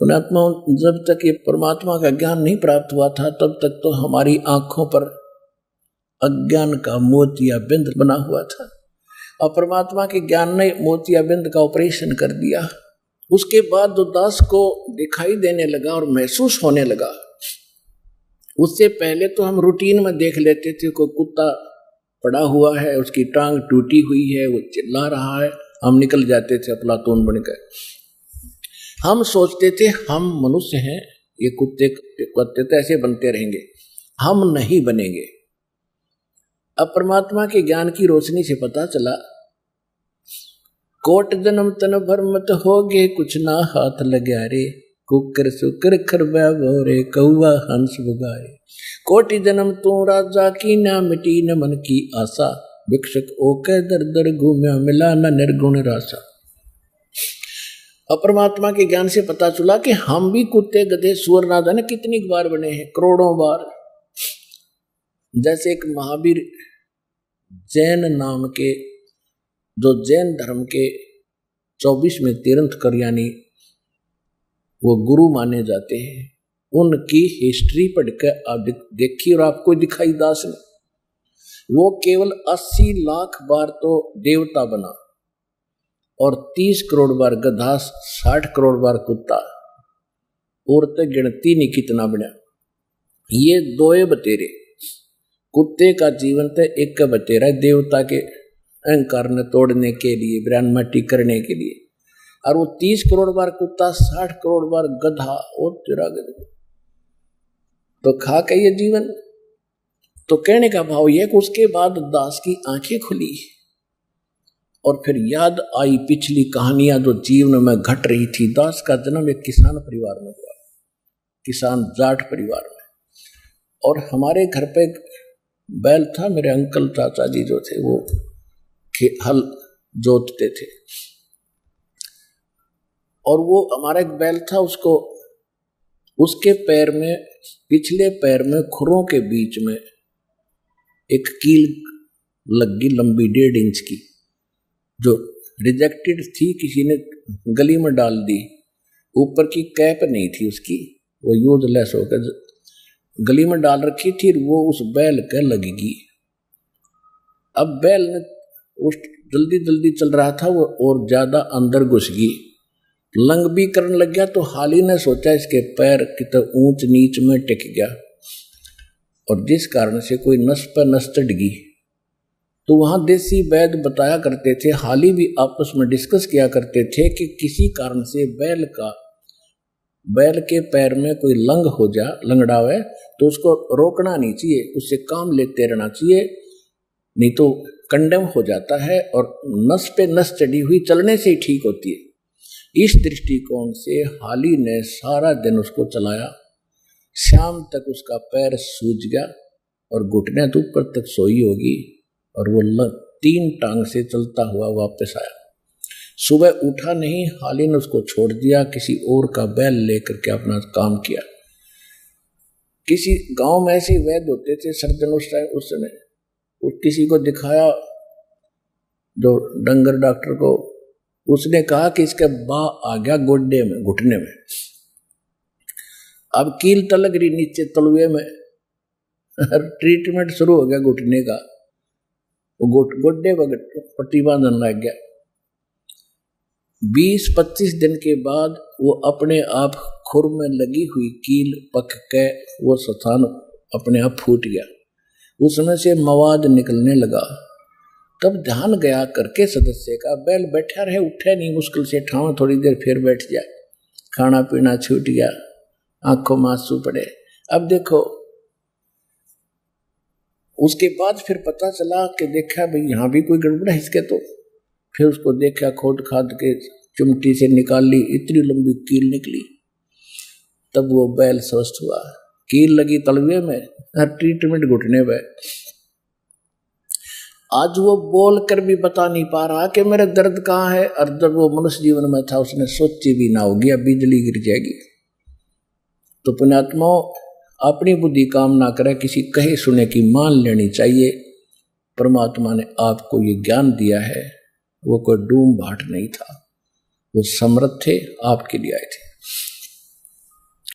पुण्यात्मा, जब तक ये परमात्मा का ज्ञान नहीं प्राप्त हुआ था तब तक तो हमारी आंखों पर अज्ञान का मोतियाबिंद बना हुआ था, और परमात्मा के ज्ञान ने मोतियाबिंद का ऑपरेशन कर दिया। उसके बाद जो दास को दिखाई देने लगा और महसूस होने लगा, उससे पहले तो हम रूटीन में देख लेते थे, कोई कुत्ता पड़ा हुआ है, उसकी टांग टूटी हुई है, वो चिल्ला रहा है, हम निकल जाते थे अफलातून बनकर। हम सोचते थे हम मनुष्य हैं, ये कुत्ते तो ऐसे बनते रहेंगे, हम नहीं बनेंगे। अब परमात्मा के ज्ञान की रोशनी से पता चला, कोट जन्म तन भर मत होगे, कुछ ना हाथ लगा रे, कुकर सुकर खरबा बोरे, कौवा हंस बुगाए। कोटि जन्म तू राजा की, ना मिटी न मन की आशा, भिक्षक ओके दर दर घूम्या, मिला न निर्गुण रासा। अपरमात्मा के ज्ञान से पता चला कि हम भी कुत्ते गधे सुअर ना जाने कितनी बार बने हैं, करोड़ों बार। जैसे एक महावीर जैन नाम के, जो जैन धर्म के 24वें तीर्थंकर यानी वो गुरु माने जाते हैं, उनकी हिस्ट्री पढ़कर आप देखिए और आपको दिखाई दास ने, वो केवल 80 लाख बार तो देवता बना और 30 करोड़ बार गधा, 60 करोड़ बार कुत्ता, और तो गिनती नहीं कितना बना। ये दोए बतेरे, कुत्ते का जीवन तो एक का बतेरा है देवता के अहंकार ने तोड़ने के लिए, ब्रह्मटी करने के लिए, और वो 30 करोड़ बार कुत्ता, 60 करोड़ बार गधा और तेरा गधा तो खा के ये जीवन। तो कहने का भाव यह कि उसके बाद दास की आंखें खुली और फिर याद आई पिछली कहानियां जो जीवन में घट रही थी। दास का जन्म एक किसान परिवार में हुआ, किसान जाट परिवार में, और हमारे घर पे बैल था, मेरे अंकल चाचा जी जो थे वो हल जोतते थे, और वो हमारा एक बैल था, उसको उसके पैर में, पिछले पैर में खुरों के बीच में एक कील लग गई लंबी 1.5 इंच की, जो रिजेक्टेड थी, किसी ने गली में डाल दी। ऊपर की कैप नहीं थी उसकी, वो यूजलेस होकर गली में डाल रखी थी, वो उस बैल के लगेगी। अब बैल ने उस जल्दी जल्दी चल रहा था वो, और ज्यादा अंदर घुस गई, लंग भी करने लग गया। तो हाली ने सोचा इसके पैर कितना ऊंच नीच में टिक गया, और जिस कारण से कोई नस पर नस चढ़ गई। तो वहां देसी वैद्य बताया करते थे, हाली भी आपस में डिस्कस किया करते थे कि किसी कारण से बैल के पैर में कोई लंग हो जा, लंगड़ावे, तो उसको रोकना नहीं चाहिए, उससे काम लेते रहना चाहिए, नहीं तो कंडेम हो जाता है, और नस पे नस चढ़ी हुई चलने से ही ठीक होती है। इस दृष्टिकोण से हाली ने सारा दिन उसको चलाया, शाम तक उसका पैर सूज गया और घुटने तो ऊपर तक सोई होगी, और वो 3 टांग से चलता हुआ वापस आया। सुबह उठा नहीं, हाली ने उसको छोड़ दिया, किसी और का बैल लेकर के अपना काम किया। किसी गांव में ऐसे वैद्य होते थे सर्जन उस टाइम, उस समय किसी को दिखाया, जो डंगर डॉक्टर को, उसने कहा कि इसके बा आ गया गोड्डे में, घुटने में। अब कील तलक रही नीचे तलवे में, ट्रीटमेंट शुरू हो गया घुटने का, गोड्डे पर पट्टी बांधने लग गया। 20-25 दिन के बाद वो अपने आप खुर में लगी हुई कील पक के वो स्थान अपने आप फूट गया, उसमें से मवाद निकलने लगा। तब ध्यान गया करके सदस्य का, बैल बैठा रहे, उठे नहीं, मुश्किल से ठाव, थोड़ी देर फिर बैठ जाए, खाना पीना छूट गया, आंखों में आंसू पड़े। अब देखो, उसके बाद फिर पता चला कि देखा भाई यहाँ भी कोई गड़बड़ है इसके, तो फिर उसको देखा, खोद खाद के चिमटी से निकाल ली, इतनी लंबी कील निकली। तब वो बैल स्वस्थ हुआ, कील लगी तलवे में, ट्रीटमेंट घुटने पे। आज वो बोल कर भी बता नहीं पा रहा कि मेरा दर्द कहाँ है, और जब वो मनुष्य जीवन में था उसने सोची भी ना होगी अब बिजली गिर जाएगी। तो पुण्यात्माओं, अपनी बुद्धि काम ना करे, किसी कहे सुने की मान लेनी चाहिए। परमात्मा ने आपको ये ज्ञान दिया है, वो कोई डूम भाट नहीं था, वो समर्थ थे, आपके लिए आए थे।